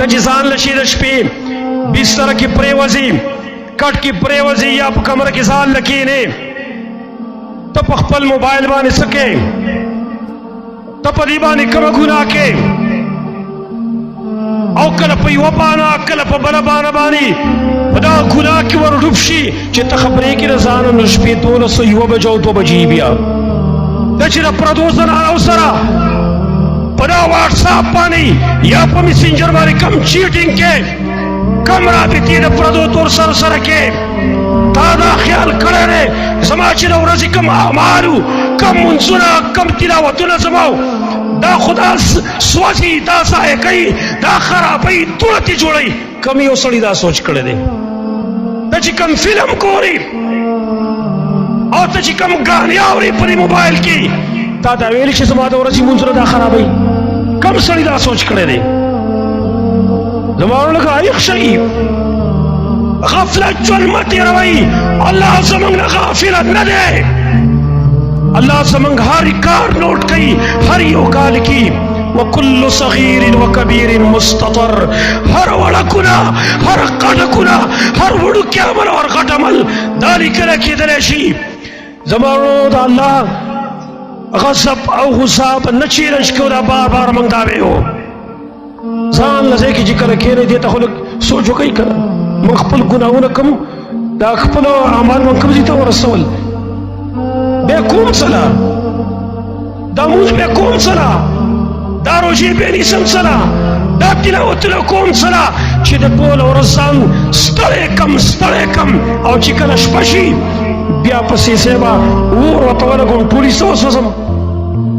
ته چې ځان له شي د شپې بستره کې پرېوځي کټ کې پرېوځي یا په کمره کې ځان له کښېنې ته په خپل موبایل باندې څه کوې ته په دې باندې کومه ګناه کوې او کله په یوه بانه کله په بله بانه باندې په دغه ګناه کې ورډوب شي چې ته خبرې کې د ځانه نه شپې 12 بجه او 2 بجې بیا ته چې د پردو زنانو سره په دا واټساپ باندې یا په میسنجر باندې کم چیټینګ کې کم رابطې د پردو تور سره کې تا دا خیال کړی دی زما چې د ورځې کم اعمالو کم منځونه کم تلاوتونه زما دا خدا سوځي دا ضایع کوي دا خرابوي دونه ترې جوړوي کم یو سړي دا سوچ کړی دی ته چې کم فلم ګوري او ته چې کم ګانې اوري په دې موبایل کې تا دا ویلي چې زما د ورځې منځونه دا خرابوي کم سړي دا سوچ کړی دی زما لکه عایق شي غفلت ژوند مه تېروئ الله زموږ نه غافله نه دی الله زموږ هر کار نوٹ کوي هر یو کال کې وكل صغير وكبير مستطر هر وړه ګناه هر غټه ګناه هر وړوکی عمل او هر غټ عمل دا لیکلی کېدلی شي زما ورونو د الله غضب او غصه به نه چیرنج کوو دا بار بار موږ دا ویو ځان له ځای کې چې کله کښېنئ دې ته خو لږ سوچ وکئ که نه موږ خپل ګناهونه کوم دا خپل اعمال موږ کوم ځای ته ورسول بیا کوم څه دا مونځ بیا کوم څه دا روژې بیا نیسم څه دا تلاوتونه کوم څه چې د ټوله ورځ ځان ستړی کم او چې کله شپه شي بیا پسې سیبه اور ورته ولګوم ټولې څه وسوځم